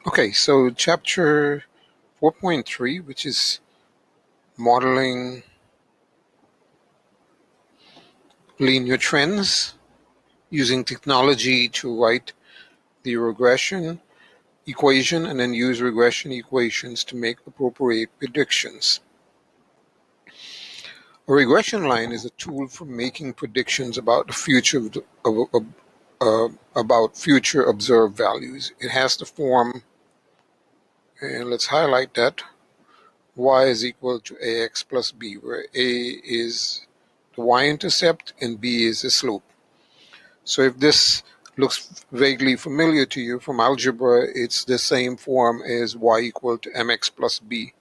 Okay, so chapter 4.3, which is modeling linear trends using technology to write the regression equation and then use regression equations to make appropriate predictions. A regression line is a tool for making predictions about the future about future observed values. It has the form, and let's highlight that, y is equal to ax plus b, where a is the y-intercept and b is the slope. So if this looks vaguely familiar to you from algebra, it's the same form as y equal to mx plus b,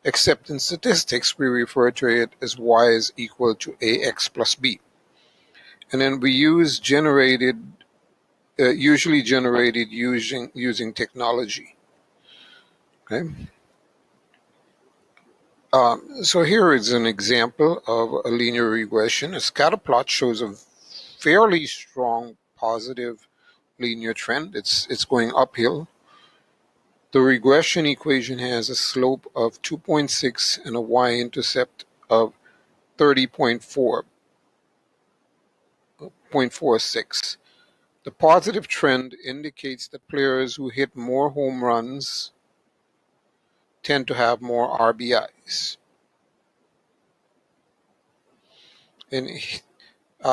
except in statistics we refer to it as y is equal to ax plus b. And then we use usually generated using technology. Okay. So here is an example of a linear regression. A scatter plot shows a fairly strong positive linear trend. It's going uphill. The regression equation has a slope of 2.6 and a y-intercept of 30.46. The positive trend indicates that players who hit more home runs tend to have more RBIs. And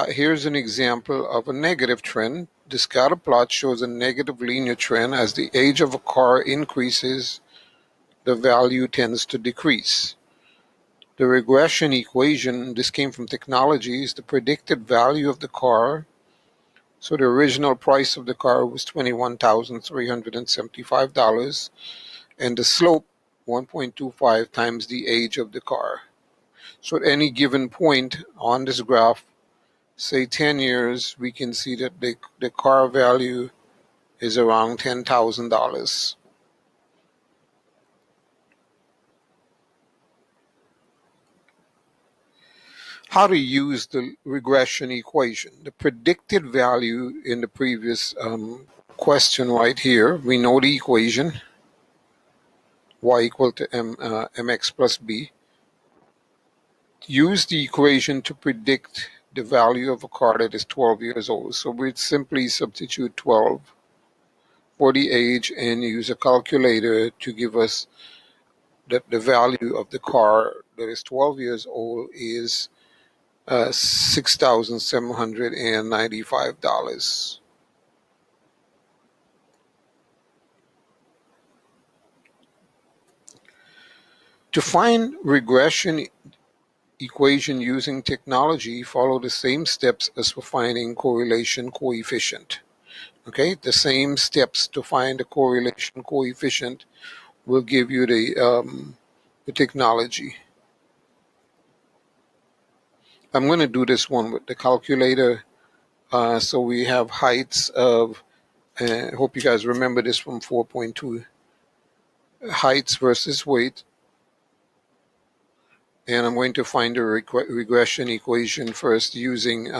here's an example of a negative trend. The scatter plot shows a negative linear trend. As the age of a car increases, the value tends to decrease. The regression equation, this came from technology, is the predicted value of the car. So the original price of the car was $21,375, and the slope 1.25 times the age of the car. So at any given point on this graph, say 10 years, we can see that the car value is around $10,000. How to use the regression equation. The predicted value in the previous question right here, we know the equation, y equal to mx plus b. Use the equation to predict the value of a car that is 12 years old. So we'd simply substitute 12 for the age and use a calculator to give us that the value of the car that is 12 years old is $6,795. To find regression equation using technology, follow the same steps as for finding correlation coefficient. Okay, the same steps to find the correlation coefficient will give you the technology. I'm going to do this one with the calculator. So we have heights of, I hope you guys remember this from 4.2, heights versus weight. And I'm going to find a regression equation first using,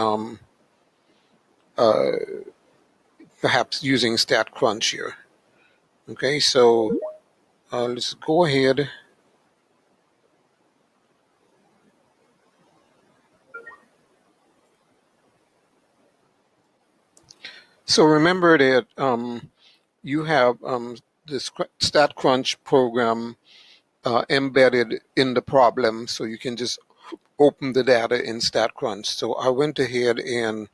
perhaps using StatCrunch here. Okay, so let's go ahead. So remember that you have this StatCrunch program embedded in the problem, so you can just open the data in StatCrunch. So I went ahead and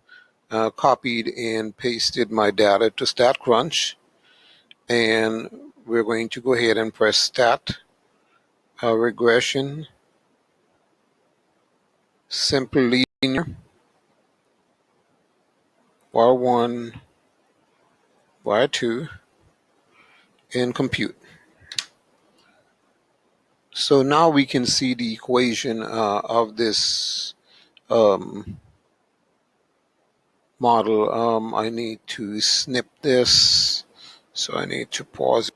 copied and pasted my data to StatCrunch, and we're going to go ahead and press Stat, Regression, Simple Linear, var1, var2, and Compute. So now we can see the equation of this model. I need to snip this, so I need to pause.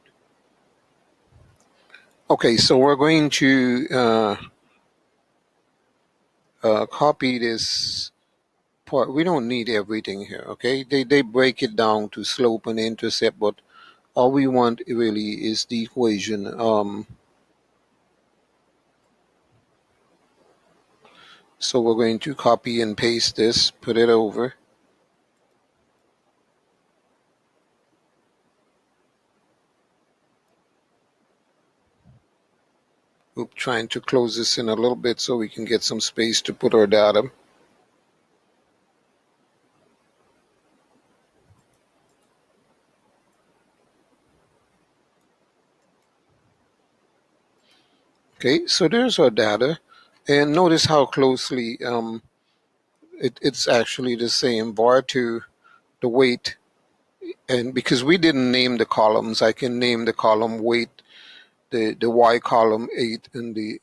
Okay, so we're going to copy this part. We don't need everything here, okay? They break it down to slope and intercept, but All we want really is the equation. So we're going to copy and paste this, put it over. We're trying to close this in a little bit so we can get some space to put our data. Okay, so there's our data. And notice how closely it's actually the same. var2, the weight, and because we didn't name the columns, I can name the column weight, the y column 8, and the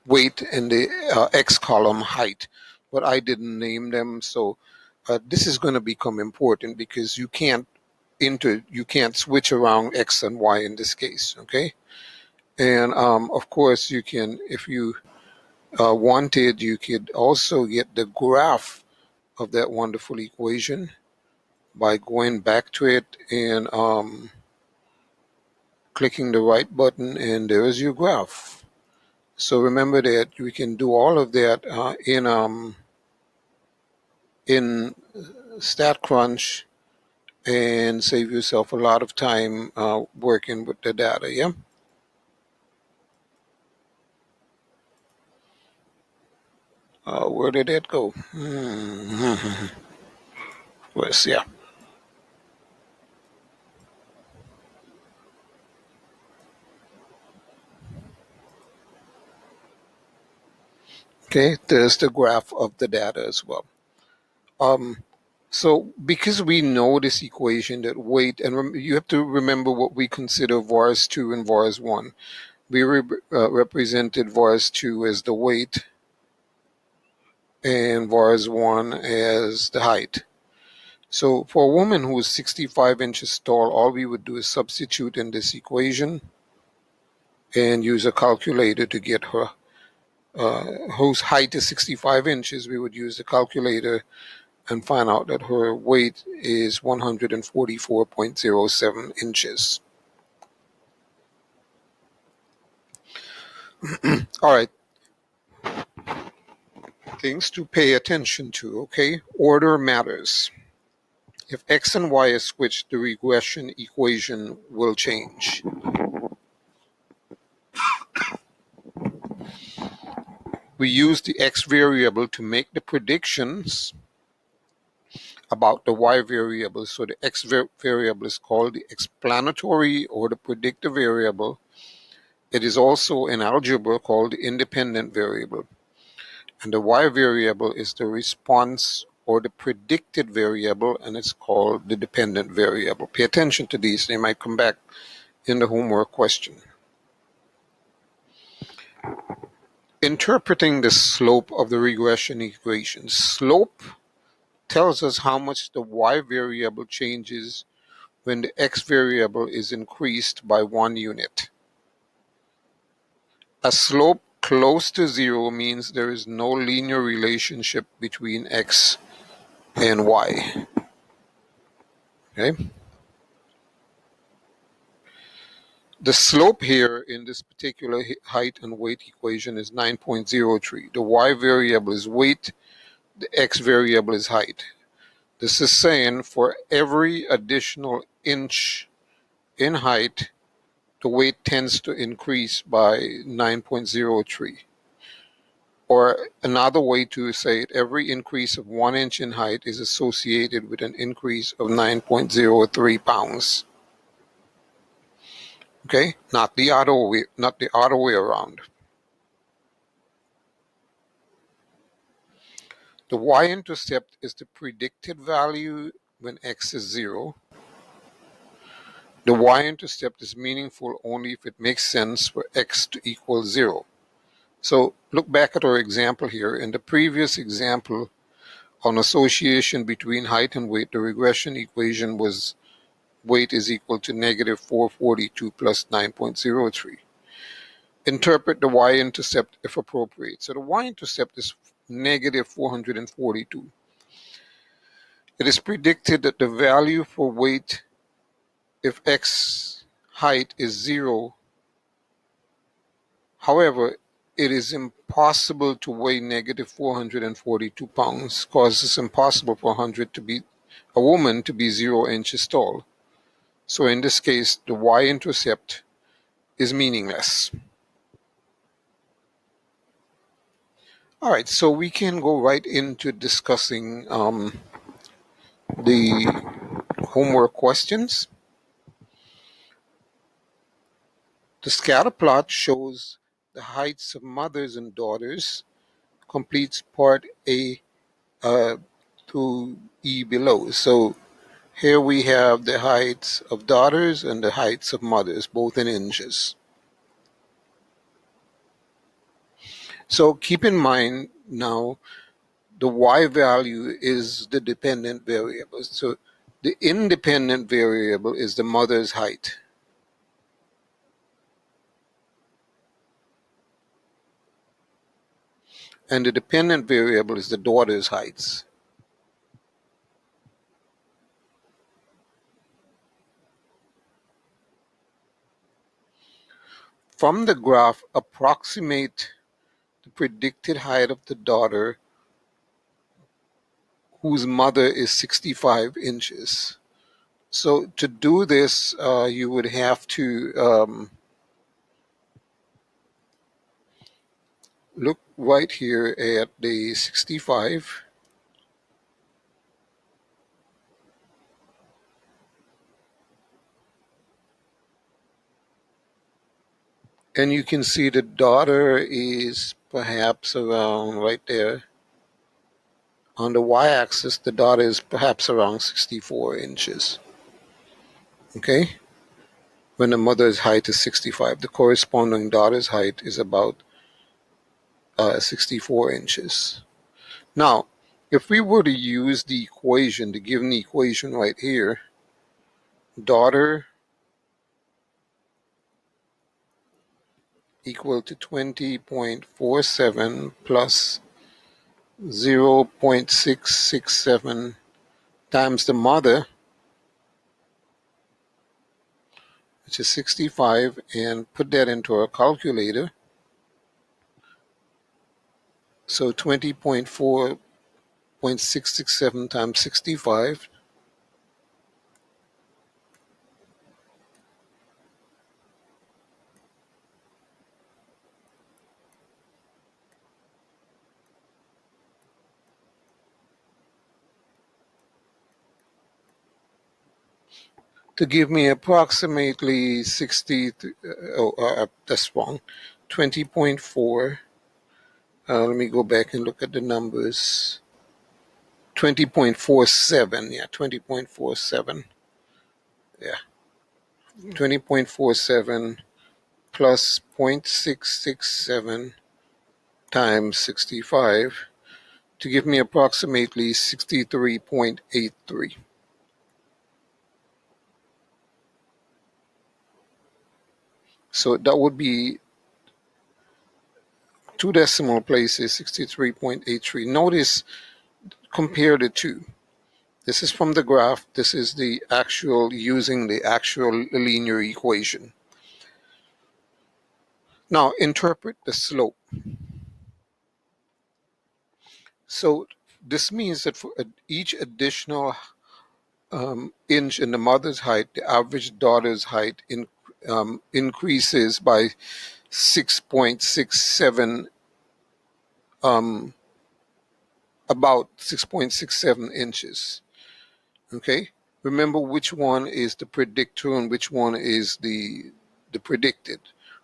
weight, and the x column height, but I didn't name them. So this is going to become important because you can't switch around x and y in this case. Okay, and of course you can, if you wanted, you could also get the graph of that wonderful equation by going back to it and clicking the right button, and there is your graph. So remember that we can do all of that in StatCrunch and save yourself a lot of time working with the data. Yeah. Where did it go? Where's, yeah. Okay, there's the graph of the data as well. So because we know this equation that weight, and you have to remember what we consider vars 2 and vars 1. We represented vars 2 as the weight and vars 1 as the height. So for a woman who is 65 inches tall, all we would do is substitute in this equation and use a calculator to get her, whose height is 65 inches. We would use the calculator and find out that her weight is 144.07 inches. All right. Things to pay attention to, okay? Order matters. If x and y is switched, the regression equation will change. We use the x variable to make the predictions about the y variable. So the x variable is called the explanatory or the predictor variable. It is also in algebra called the independent variable. And the y variable is the response or the predicted variable, and it's called the dependent variable. Pay attention to these. They might come back in the homework question. Interpreting the slope of the regression equation. Slope tells us how much the y variable changes when the x variable is increased by 1 unit. A slope close to 0 means there is no linear relationship between x and y. Okay? The slope here in this particular height and weight equation is 9.03. The y variable is weight, the x variable is height. This is saying for every additional inch in height, the weight tends to increase by 9.03. Or another way to say it, every increase of 1 inch in height is associated with an increase of 9.03 pounds. Okay, not the other way around. The y-intercept is the predicted value when x is 0. The y-intercept is meaningful only if it makes sense for x to equal 0. So look back at our example here. In the previous example on association between height and weight, the regression equation was weight is equal to negative 442 plus 9.03. Interpret the y-intercept if appropriate. So the y-intercept is negative 442. It is predicted that the value for weight if X height is 0. However, it is impossible to weigh negative 442 pounds because it's impossible for a woman to be 0 inches tall. So in this case, the y-intercept is meaningless. All right, so we can go right into discussing the homework questions. The scatter plot shows the heights of mothers and daughters. Completes part A to E below. So here we have the heights of daughters and the heights of mothers, both in inches. So keep in mind now, the y value is the dependent variable. So the independent variable is the mother's height. And the dependent variable is the daughter's heights. From the graph, approximate the predicted height of the daughter whose mother is 65 inches. So to do this, you would have to look right here at the 65. And you can see the daughter is perhaps around right there. On the y-axis, the daughter is perhaps around 64 inches. Okay? When the mother's height is 65, the corresponding daughter's height is about 64 inches. Now, if we were to use the equation, the given equation right here, daughter equal to 20.47 plus 0.667 times the mother, which is 65, and put that into our calculator. So 20.4.667 times 65. To give me approximately 60, that's wrong, 20.4. Let me go back and look at the numbers. 20.47, yeah, 20.47. Yeah, 20.47 plus 0.667 times 65 to give me approximately 63.83. So that would be 2 decimal places, 63.83. Notice, compare the two. This is from the graph. This is the actual, using the actual linear equation. Now interpret the slope. So this means that for each additional inch in the mother's height, the average daughter's height increases by 6.67, about 6.67 inches. Okay, remember which one is the predictor and which one is the predicted.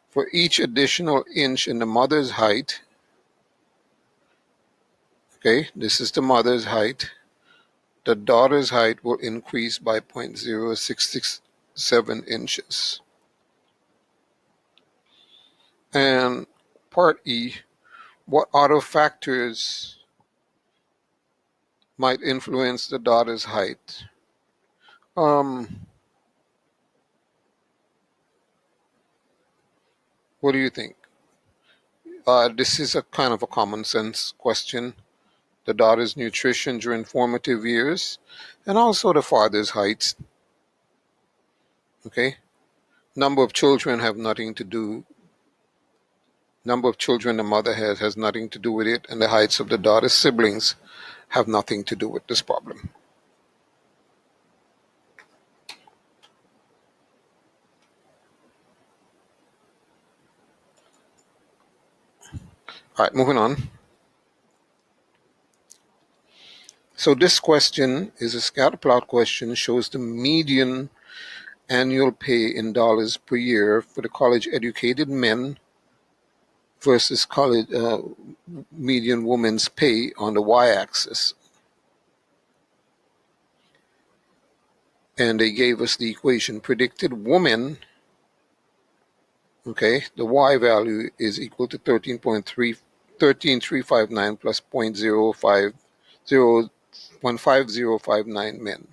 For each additional inch in the mother's height, okay, this is the mother's height, the daughter's height will increase by 0.0667 inches. And part E, what other factors might influence the daughter's height? What do you think? This is a kind of a common sense question. The daughter's nutrition during formative years, and also the father's height. Okay, number of children have nothing to do. Number of children the mother has nothing to do with it, and the heights of the daughter's siblings have nothing to do with this problem. All right, moving on. So this question is a scatter plot question, shows the median annual pay in dollars per year for the college educated men versus college median women's pay on the y-axis. And they gave us the equation: predicted woman, okay, the y value is equal to 13.359 plus 0.0501559 men.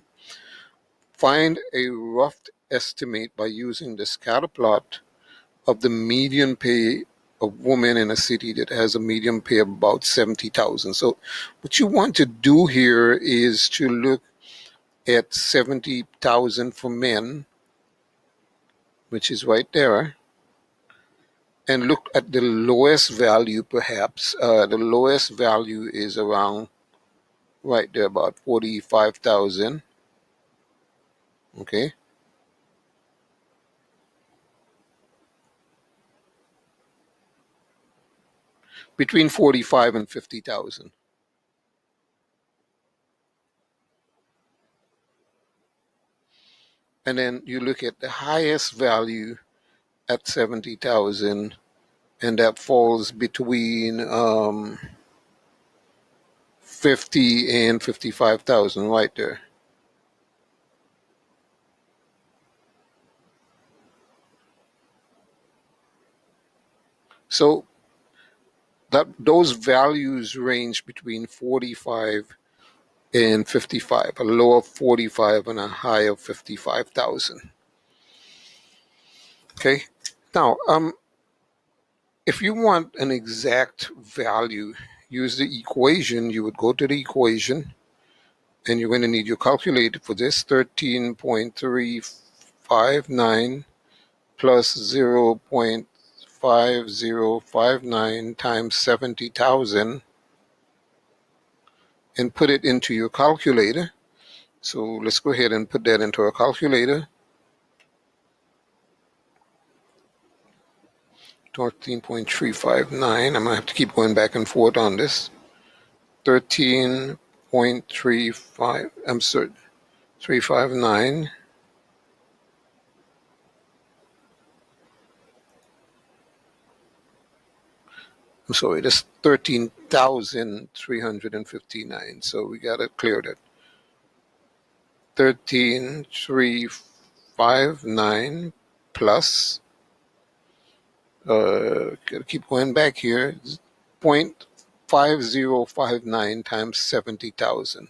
Find a rough estimate by using the scatter plot of the median pay of women in a city that has a median pay of about 70,000. So what you want to do here is to look at 70,000 for men, which is right there, and look at the lowest value perhaps. The lowest value is around right there, about 45,000. Okay. Between 45 and 50,000. And then you look at the highest value at 70,000, and that falls between 50 and 55,000 right there. So that those values range between 45 and 55, a low of 45 and a high of 55,000. Okay. Now, if you want an exact value, use the equation. You would go to the equation, and you're going to need your calculator for this. 13.359 plus 0.5059 times 70,000, and put it into your calculator. So let's go ahead and put that into our calculator. 13.359. I'm going to have to keep going back and forth on this. 13.35, I'm sorry, 359. I'm sorry, that's 13,359. So we got to clear that. 13,359 plus, gotta keep going back here, 0.5059 times 70,000.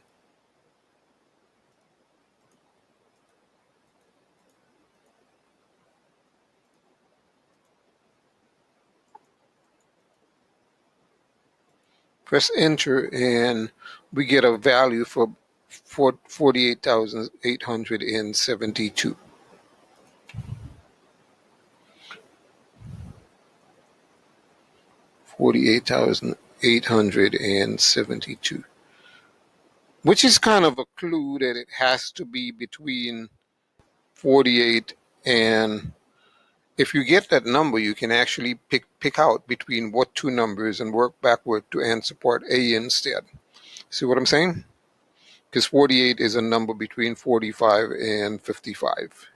Press enter, and we get a value for 48,872. 48,872, which is kind of a clue that it has to be between 48 and, if you get that number, you can actually pick out between what two numbers and work backward to answer part A instead. See what I'm saying? Because 48 is a number between 45 and 55.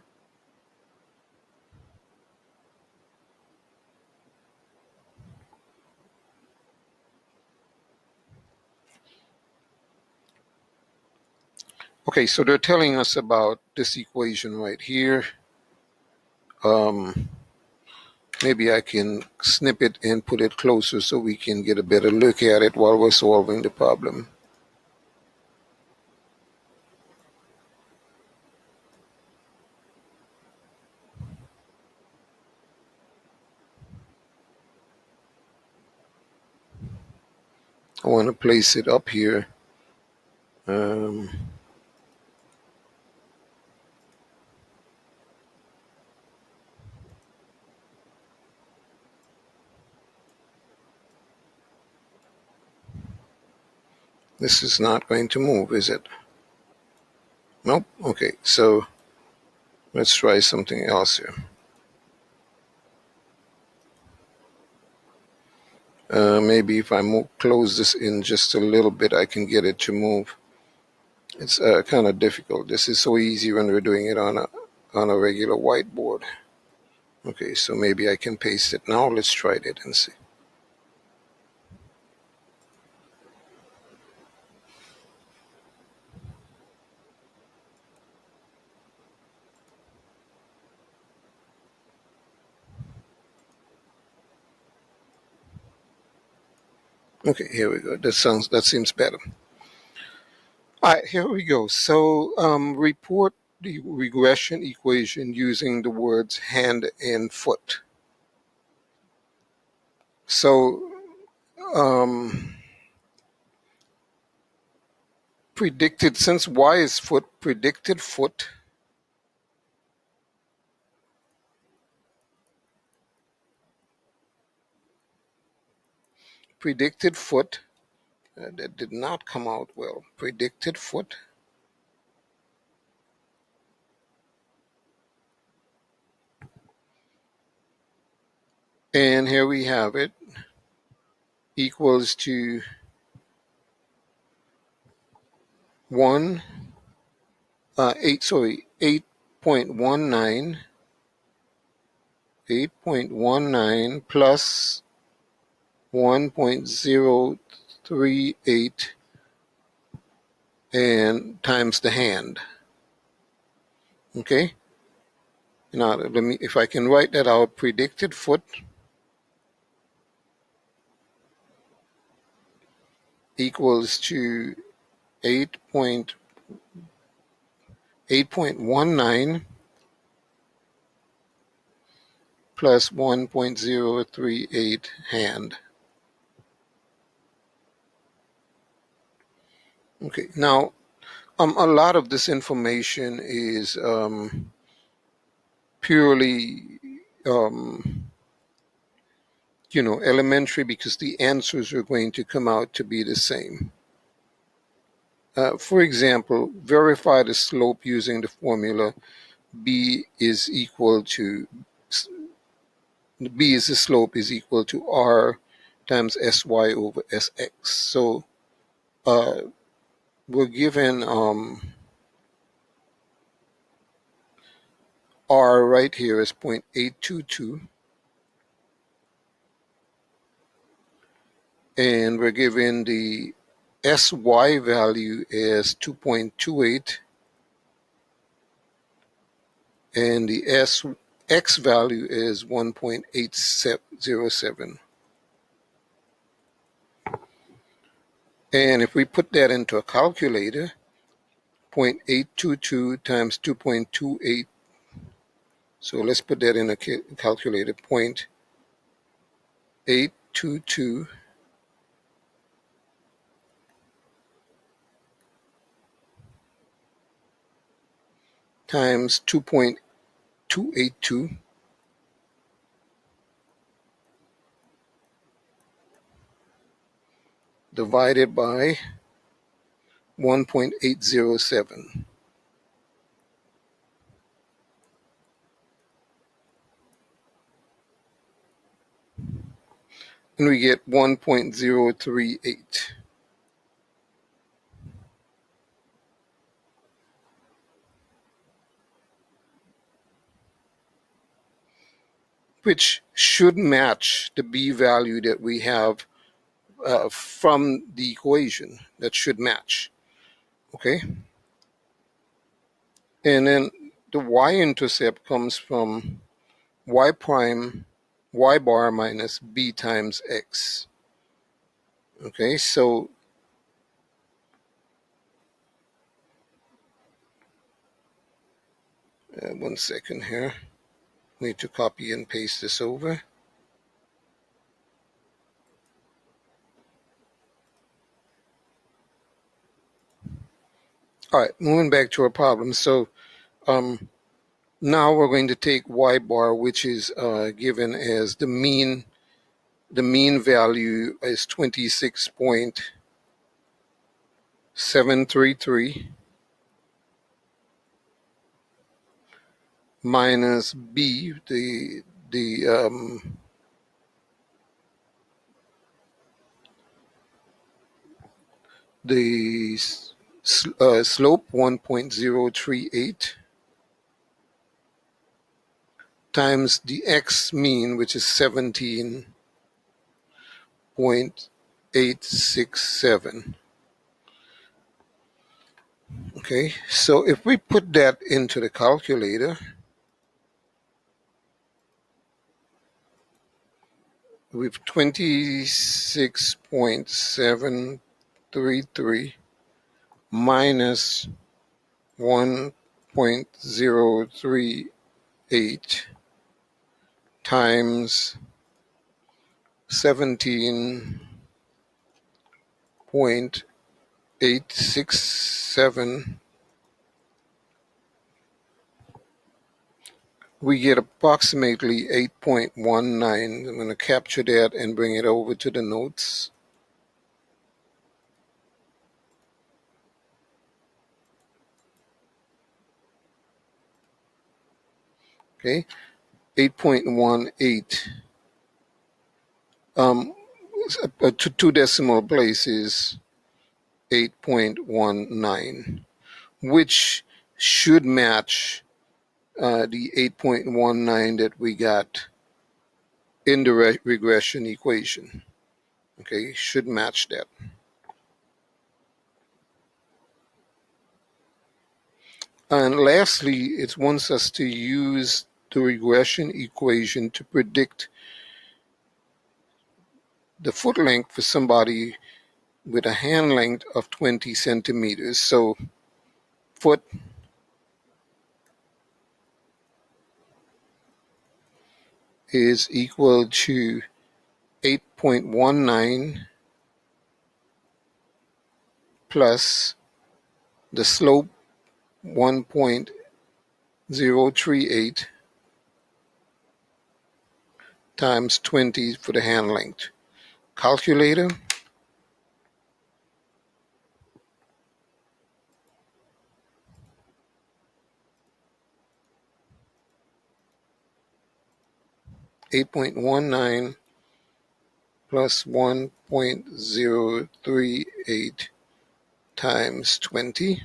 Okay, so they're telling us about this equation right here. Maybe I can snip it and put it closer so we can get a better look at it while we're solving the problem. I want to place it up here. This is not going to move, is it? Nope. Okay, so let's try something else here. Maybe if I close this in just a little bit, I can get it to move. It's kind of difficult. This is so easy when we're doing it on a regular whiteboard. Okay, so maybe I can paste it now. Let's try it and see. Okay, here we go. That seems better. All right, here we go. So report the regression equation using the words hand and foot. So predicted, since y is foot, predicted foot that did not come out well. Predicted foot and here we have it, equals to 8.19 plus 1.038 and times the hand. Okay, now if I can write that out, predicted foot equals to 8.19 plus 1.038 hand. Okay, now a lot of this information is purely elementary, because the answers are going to come out to be the same. For example, verify the slope using the formula b is the slope is equal to r times sy over sx. So we're given r right here is 0.822, and we're given the sy value is 2.28, and the x value is 1.807. And if we put that into a calculator, 0.822 times 2.28, so let's put that in a calculator, 0.822 times 2.282 divided by 1.807. And we get 1.038. Which should match the b value that we have from the equation. That should match. Okay? And then the y-intercept comes from y bar minus b times x. Okay, so one second here. Need to copy and paste this over. All right, moving back to our problem. So now we're going to take y bar, which is given as the mean value is 26.0 733 minus B, the slope 1.038 times the x mean, which is 17.867. Okay, so if we put that into the calculator, with 26.733 minus 1.038 times 17.867, we get approximately 8.19. I'm going to capture that and bring it over to the notes. Okay, 8.18. Two decimal places, 8.19, which should match the 8.19 that we got in the regression equation. Okay, should match that. And lastly, it wants us to use the regression equation to predict the foot length for somebody with a hand length of 20 centimeters. So foot is equal to 8.19 plus the slope 1.038 times 20 for the hand length. Calculator, 8.19 plus 1.038 times 20,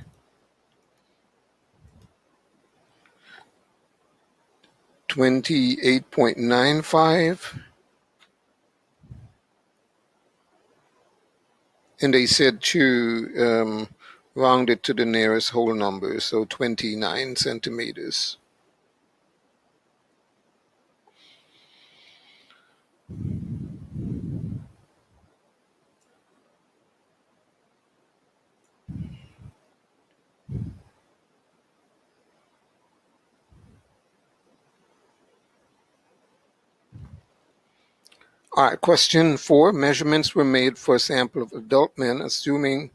28.95, and they said to round it to the nearest whole number, so 29 centimeters. All right, question 4. Measurements were made for a sample of adult men, assuming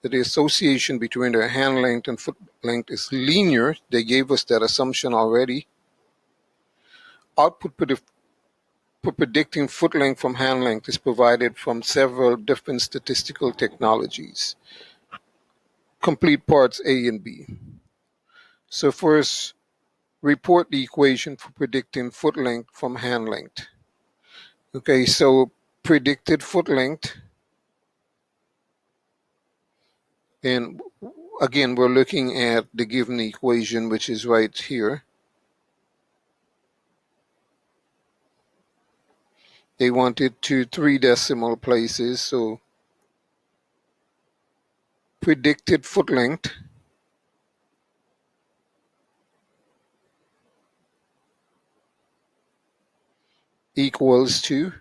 that the association between their hand length and foot length is linear. They gave us that assumption already. Output for predicting foot length from hand length is provided from several different statistical technologies. Complete parts A and B. So first, report the equation for predicting foot length from hand length. Okay, so predicted foot length, and again, we're looking at the given equation, which is right here. They wanted to 3 decimal places, so predicted foot length equals to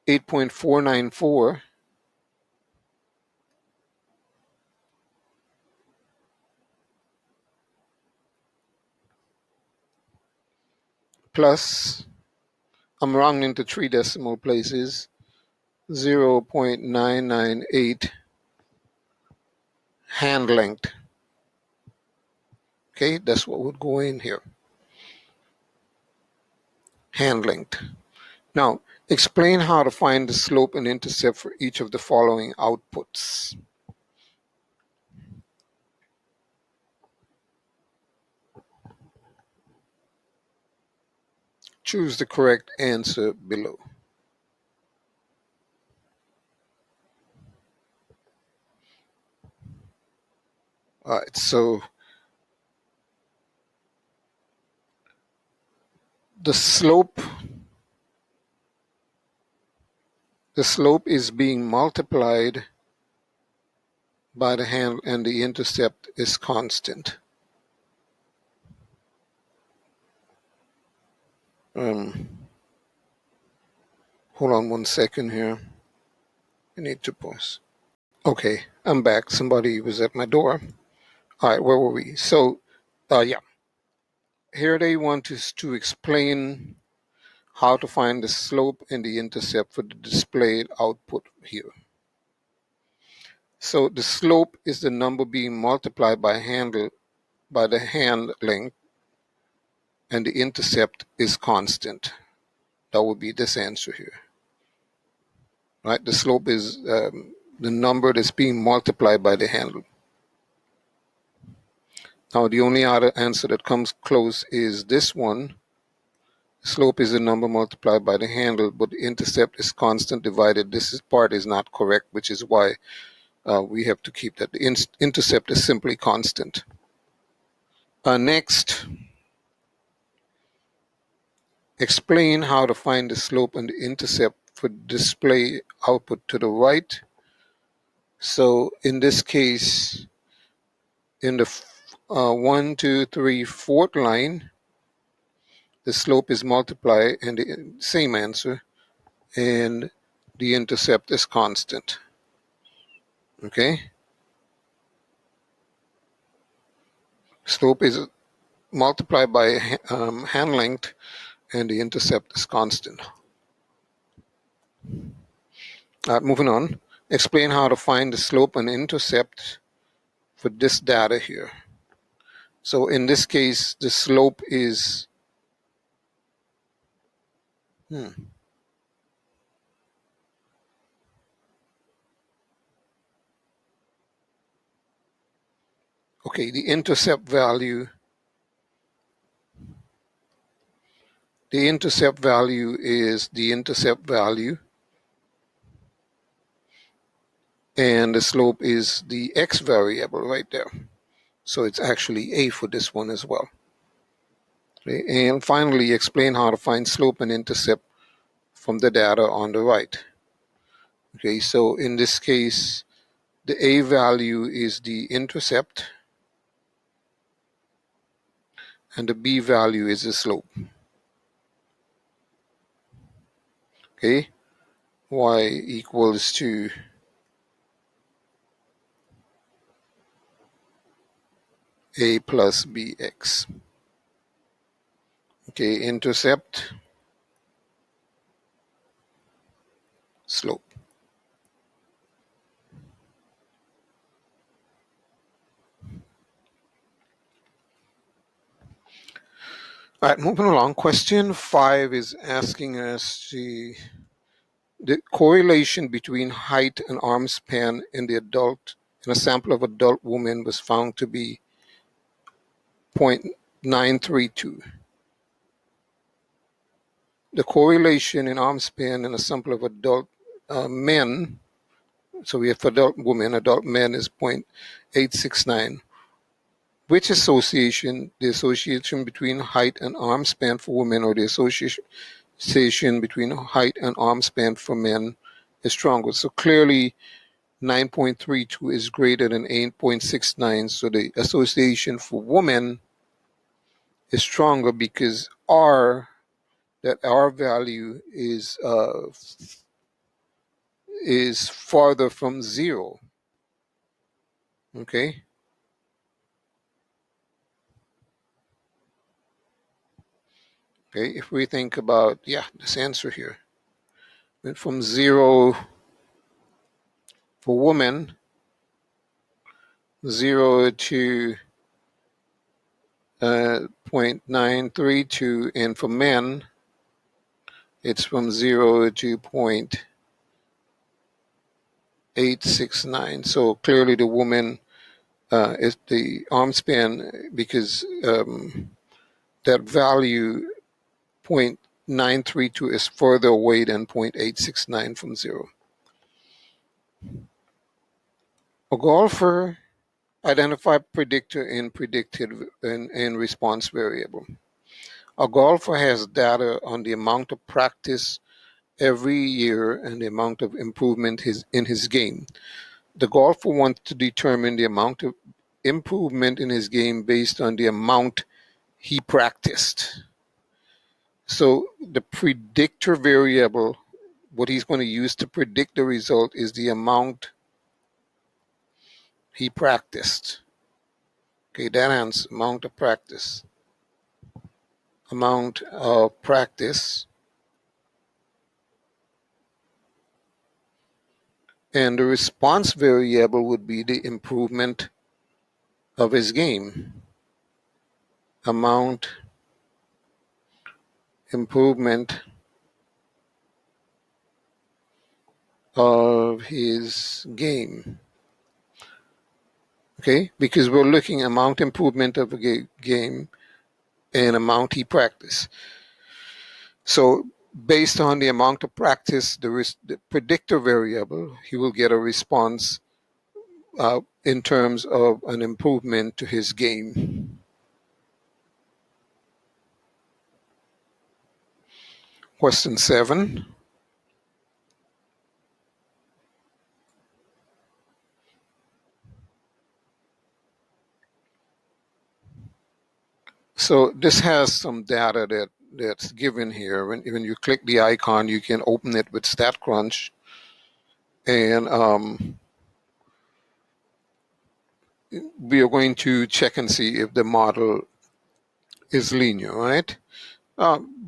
8.494 plus, I'm rounding to 3 decimal places, 0.998 hand length. Okay, that's what would go in here. Hand length. Now, Explain how to find the slope and intercept for each of the following outputs. Choose the correct answer below. All right, so the slope is being multiplied by the handle and the intercept is constant. Hold on 1 second here. I need to pause. Okay, I'm back. Somebody was at my door. All right, where were we? So, yeah, here they want us to explain how to find the slope and the intercept for the displayed output here. So the slope is the number being multiplied by the hand length, and the intercept is constant. That would be this answer here. Right? The slope is the number that's being multiplied by the handle. Now the only other answer that comes close is this one. Slope is the number multiplied by the handle, but the intercept is constant divided. This part is not correct, which is why we have to keep that. The intercept is simply constant. Next, explain how to find the slope and the intercept for display output to the right. So in this case, in the 1, 2, 3, 4th line, the slope is multiplied and the same answer, and the intercept is constant. Okay? Slope is multiplied by hand length and the intercept is constant. Moving on, explain how to find the slope and intercept for this data here. So in this case, the slope is okay, the intercept value is the intercept value, and the slope is the x variable right there. So it's actually a for this one as well. Okay, and finally, explain how to find slope and intercept from the data on the right. Okay, so in this case, the a value is the intercept and the b value is the slope. Okay, y equals to a plus bx. Okay, intercept, slope. All right, moving along. Question 5 is asking us the correlation between height and arm span in a sample of adult women was found to be 0.932. The correlation in arm span in a sample of adult men, so we have for adult women, adult men is 0.869. Which association, the association between height and arm span for women or the association between height and arm span for men is stronger? So clearly 9.32 is greater than 8.69. So the association for women is stronger because R value is farther from 0. Okay. Okay, if we think about, this answer here, went from 0 for women, 0 to 0.932, and for men, It's from 0 to 0.869. So clearly the woman is the arm span, because that value 0.932 is further away than 0.869 from 0. A golfer identify predictor in predicted and response variable. A golfer has data on the amount of practice every year and the amount of improvement in his game. The golfer wants to determine the amount of improvement in his game based on the amount he practiced. So the predictor variable, what he's going to use to predict the result, is the amount he practiced. Okay, that answer, amount of practice. Amount of practice. And the response variable would be the improvement of his game. Amount improvement of his game. Okay, because we're looking amount improvement of a game and amount he practiced. So based on the amount of practice, the predictor variable, he will get a response in terms of an improvement to his game. Question 7. So this has some data that's given here. When you click the icon, you can open it with StatCrunch, and we are going to check and see if the model is linear, right?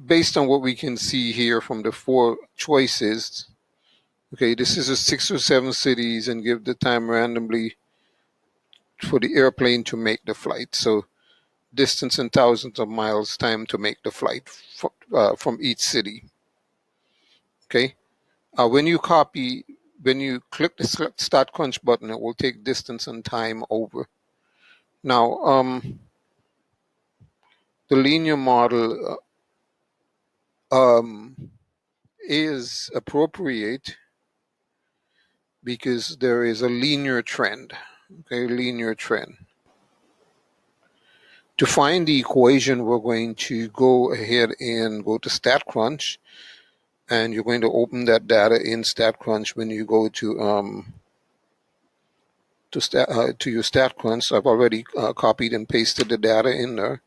Based on what we can see here from the 4 choices, okay, this is a 6 or 7 cities and give the time randomly for the airplane to make the flight. So distance in thousands of miles, time to make the flight from each city. Okay. When you click the Start Crunch button, it will take distance and time over. Now, the linear model is appropriate because there is a linear trend. Okay, linear trend. To find the equation, we're going to go ahead and go to StatCrunch, and you're going to open that data in StatCrunch when you go to your StatCrunch. I've already copied and pasted the data in there,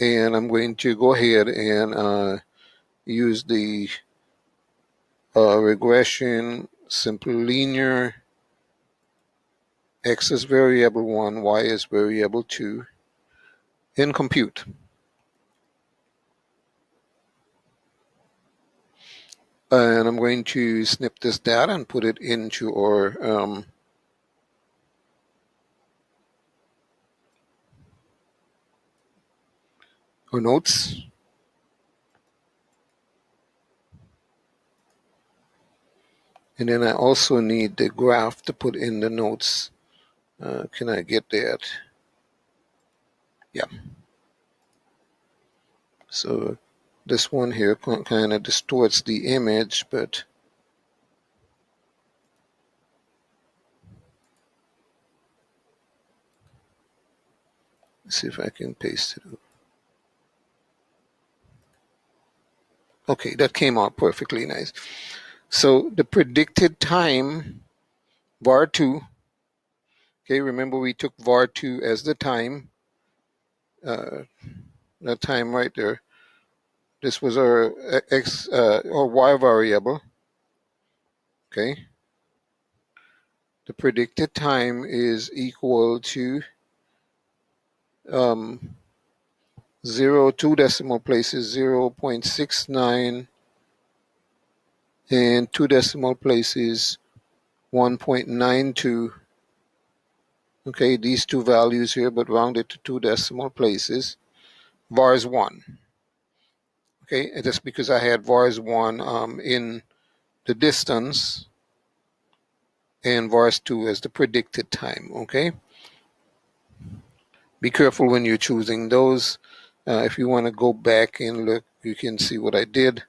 and I'm going to go ahead and use the regression simple linear. X is variable 1, Y is variable 2, in compute. And I'm going to snip this data and put it into our notes. And then I also need the graph to put in the notes. Can I get that? Yeah. So this one here kind of distorts the image, but let's see if I can paste it. Okay, that came out perfectly nice. So the predicted time, var2, okay, remember we took var2 as the time, that time right there. This was our x or y variable, okay. The predicted time is equal to 0, 2 decimal places, 0.69, and 2 decimal places, 1.92. Okay, these 2 values here, but rounded to 2 decimal places. Var is 1. Okay, and that's because I had vars1 in the distance and vars2 as the predicted time. Okay, be careful when you're choosing those. If you want to go back and look, you can see what I did.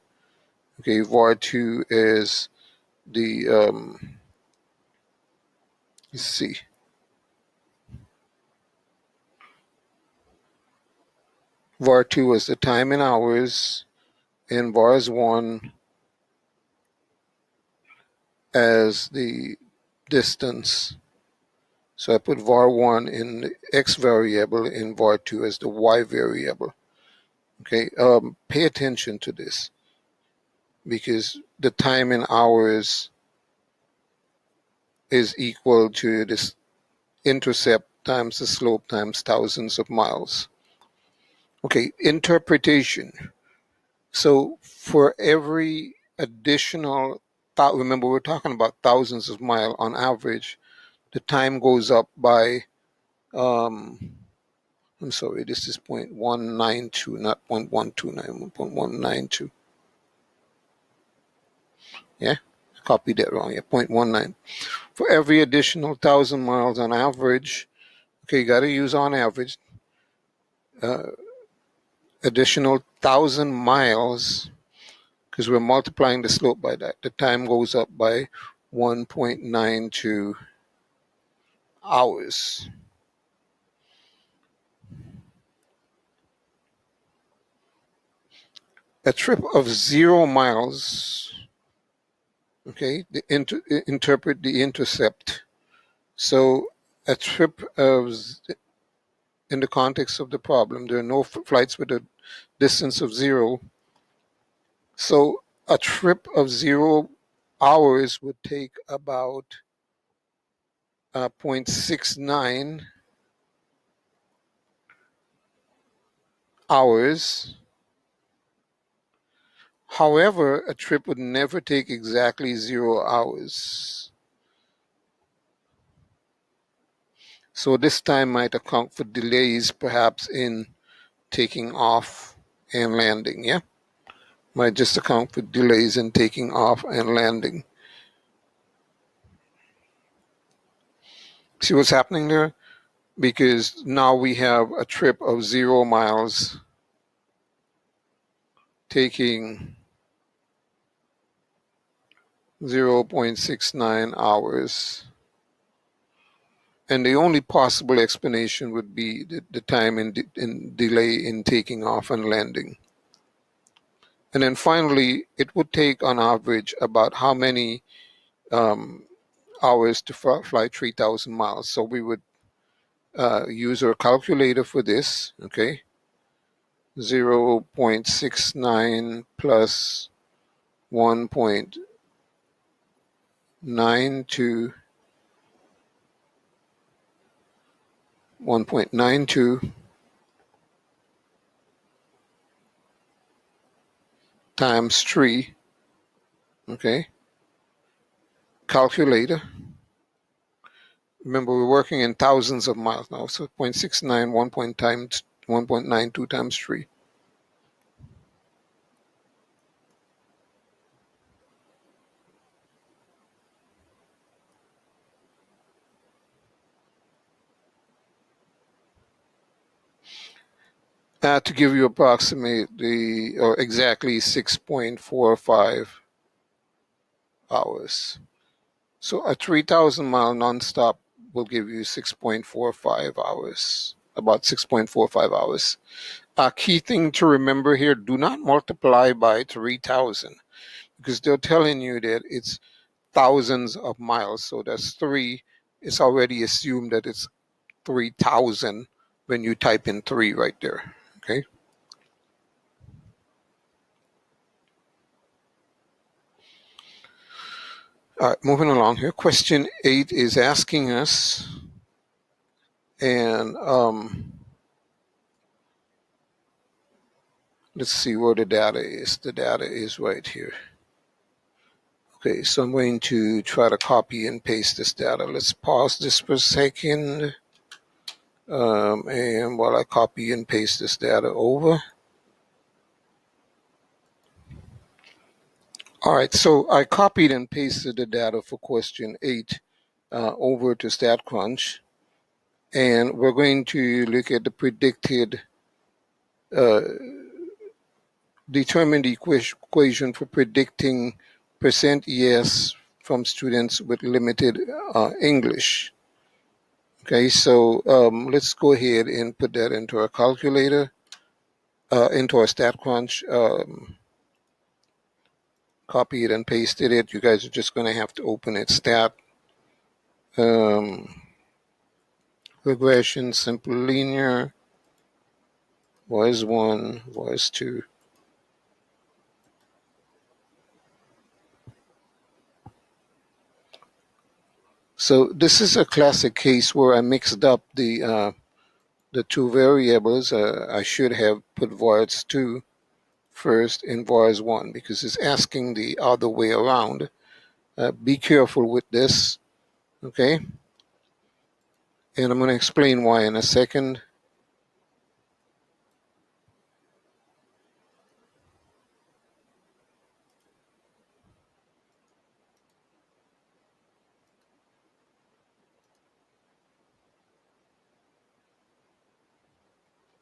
Okay, var2 is the let's see, var2 is the time in hours, and vars1 as the distance. So I put var1 in the x variable and var2 as the y variable. Okay, pay attention to this because the time in hours is equal to this intercept times the slope times thousands of miles. Okay, interpretation. So for every additional, remember we're talking about thousands of miles on average, the time goes up by, I'm sorry, this is 0.192, not 0.129, 0.192. Yeah, I copied that wrong. Yeah, 0.19. For every additional 1,000 miles on average, okay, you got to use on average, additional 1,000 miles, because we're multiplying the slope by that. The time goes up by 1.92 hours. A trip of 0 miles, okay, interpret the intercept. So a trip of, in the context of the problem, there are no flights with a distance of 0. So a trip of 0 hours would take about 0.69 hours. However, a trip would never take exactly 0 hours. So this time might account for delays perhaps in taking off and landing, yeah? Might just account for delays in taking off and landing. See what's happening there? Because now we have a trip of 0 miles taking 0.69 hours. And the only possible explanation would be the time in delay in taking off and landing. And then finally, it would take on average about how many hours to fly 3,000 miles. So we would use our calculator for this, okay? 0.69 plus 1.92 times 3, okay? Calculator. Remember, we're working in thousands of miles now, so 0.69, 1.92 times 3. To give you approximately or exactly 6.45 hours. So a 3,000 mile nonstop will give you 6.45 hours, about 6.45 hours. A key thing to remember here, do not multiply by 3,000 because they're telling you that it's thousands of miles. So that's 3. It's already assumed that it's 3,000 when you type in 3 right there. Okay. All right, moving along here. Question 8 is asking us, and let's see where the data is. The data is right here. Okay, so I'm going to try to copy and paste this data. Let's pause this for a second. And while I copy and paste this data over, All right, so I copied and pasted the data for question 8 over to StatCrunch, and we're going to look at the predicted, determine the equation for predicting percent yes from students with limited English. Okay, so let's go ahead and put that into our calculator, into our StatCrunch. Copy it and pasted it. You guys are just going to have to open it. Stat, regression, simple linear, voice 1, voice 2. So this is a classic case where I mixed up the two variables. I should have put voice 2 first in voice 1 because it's asking the other way around. Be careful with this, okay? And I'm going to explain why in a second.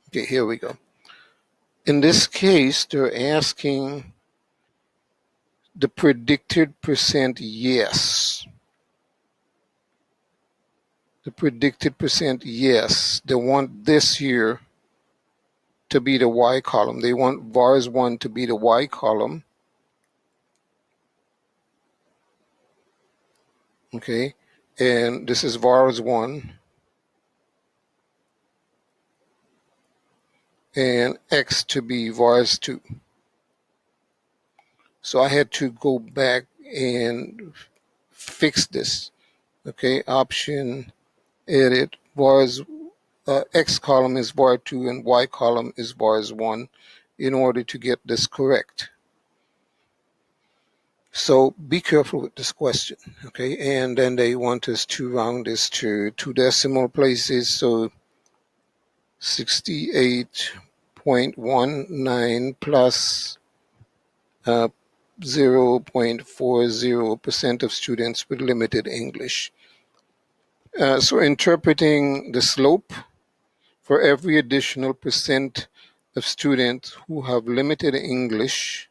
Okay, here we go. In this case, they're asking the predicted percent yes. The predicted percent yes. They want this here to be the Y column. They want vars 1 to be the Y column. Okay, and this is vars 1. And X to be vars 2. So I had to go back and fix this. Okay, option, edit, vars, X column is var 2 and Y column is vars 1 in order to get this correct. So be careful with this question, okay? And then they want us to round this to 2 decimal places. So 68.19 plus 0.40% of students with limited English. So interpreting the slope for every additional percent of students who have limited English.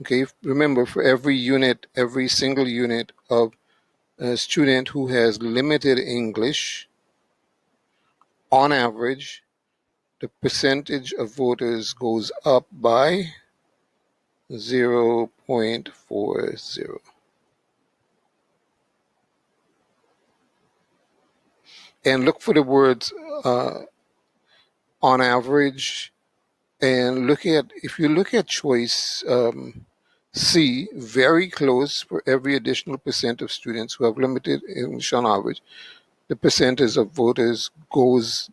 Okay, remember, for every unit, every single unit of a student who has limited English, on average, the percentage of voters goes up by 0.40. And look for the words on average, and look at, if you look at choice C, very close, for every additional percent of students who have limited English on average, the percentage of voters goes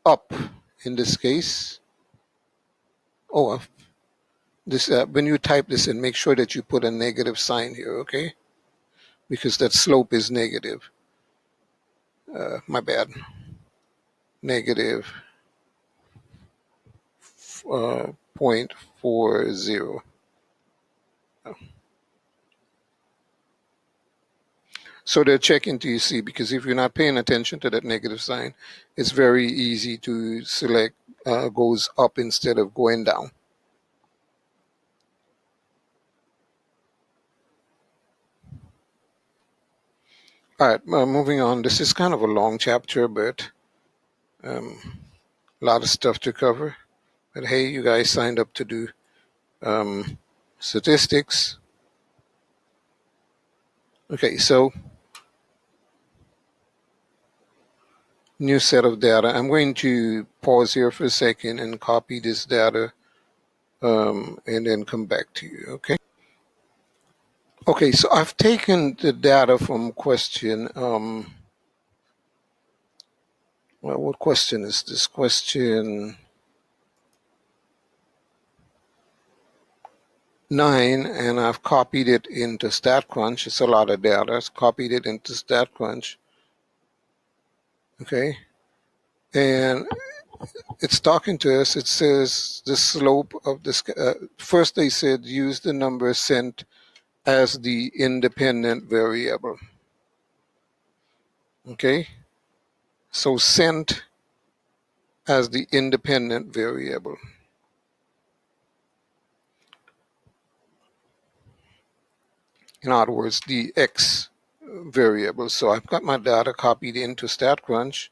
up in this case. Oh, this when you type this in, make sure that you put a negative sign here, okay? Because that slope is negative. My bad. Negative 0.40. So they're checking to see, because if you're not paying attention to that negative sign, it's very easy to select goes up instead of going down. All right, moving on. This is kind of a long chapter, but a lot of stuff to cover. But hey, you guys signed up to do statistics. Okay, so new set of data. I'm going to pause here for a second and copy this data and then come back to you, okay? Okay, so I've taken the data from question, well, what question is this? Question 9, and I've copied it into StatCrunch. It's a lot of data. I've copied it into StatCrunch, okay? And it's talking to us. It says the slope of this. First, they said use the number cent as the independent variable. Okay, so cent as the independent variable. In other words, the x variable. So I've got my data copied into StatCrunch.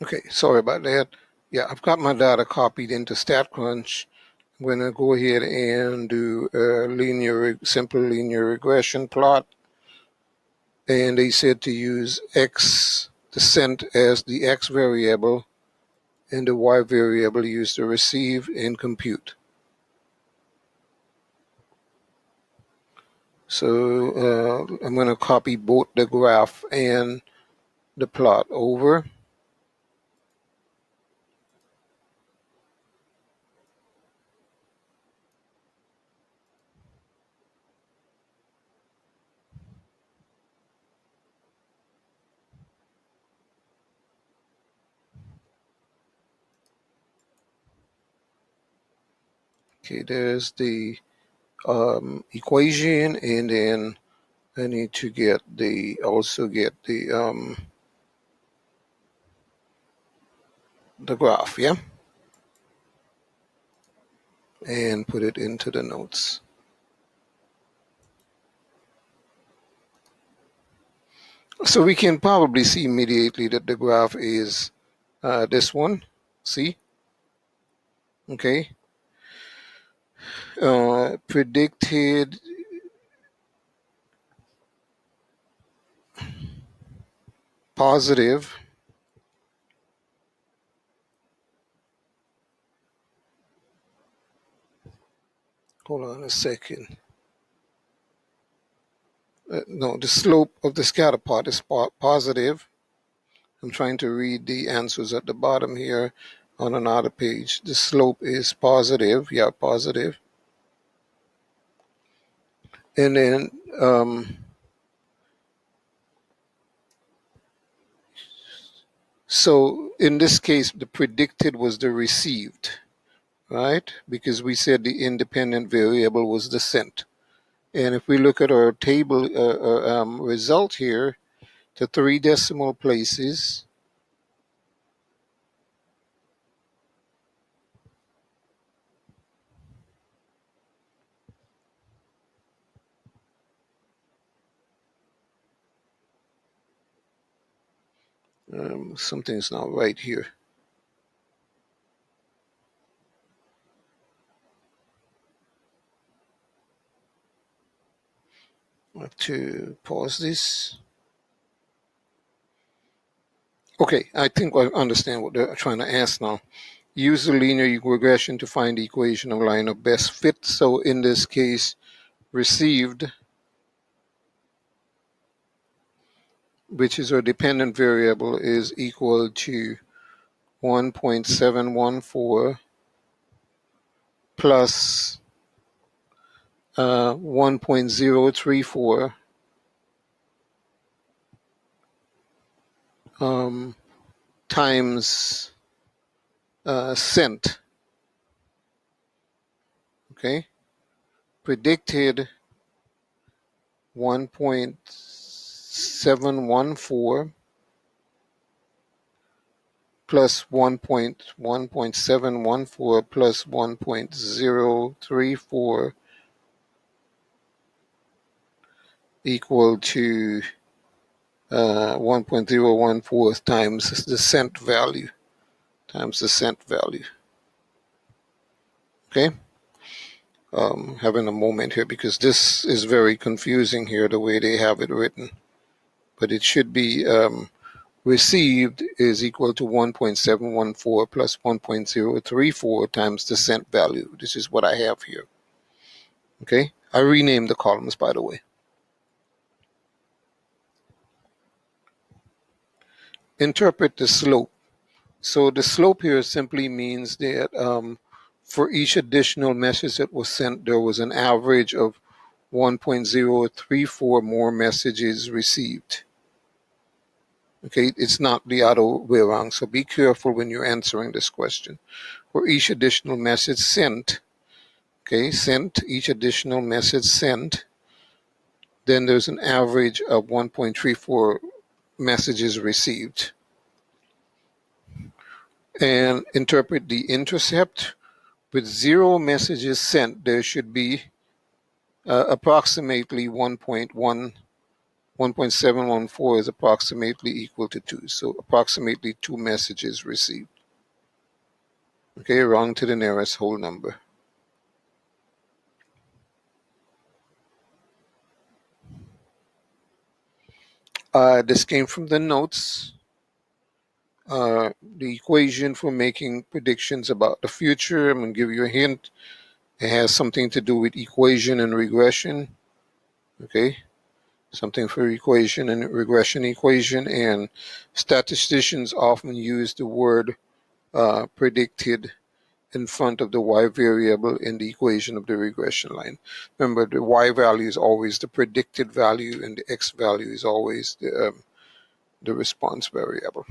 Okay, sorry about that. Yeah, I've got my data copied into StatCrunch. I'm going to go ahead and do a simple linear regression plot. And they said to use x, the cent, as the x variable, and the y variable used to receive and compute. So I'm going to copy both the graph and the plot over. Okay, there's the equation, and then I need to also get the graph, yeah, and put it into the notes. So we can probably see immediately that the graph is this one. See? Okay. Predicted positive. Hold on a second. No, the slope of the scatter plot is positive. I'm trying to read the answers at the bottom here on another page. The slope is positive. Yeah, positive. And then so in this case, the predicted was the received, right? Because we said the independent variable was the cent. And if we look at our table result here, the 3 decimal places, something's not right here. I have to pause this. Okay, I think I understand what they're trying to ask now. Use the linear regression to find the equation of line of best fit. So in this case, received, which is our dependent variable, is equal to 1.714 plus 1.034 times cent. Okay, predicted 1.714 plus 1.714 plus 1.034 equal to 1.014 times the cent value. Okay. having a moment here because this is very confusing here the way they have it written. But it should be received is equal to 1.714 plus 1.034 times the cent value. This is what I have here. Okay, I renamed the columns, by the way. Interpret the slope. So the slope here simply means that for each additional message that was sent, there was an average of 1.034 more messages received. Okay, it's not the other way around. So be careful when you're answering this question. For each additional message sent, okay, sent, each additional message sent, then there's an average of 1.34 messages received. And interpret the intercept. With 0 messages sent, there should be approximately 1.714 is approximately equal to 2. So approximately 2 messages received. Okay, round to the nearest whole number. This came from the notes. The equation for making predictions about the future. I'm going to give you a hint. It has something to do with equation and regression. Okay, something for equation and regression equation. And statisticians often use the word predicted in front of the y variable in the equation of the regression line. Remember, the y value is always the predicted value and the x value is always the response variable.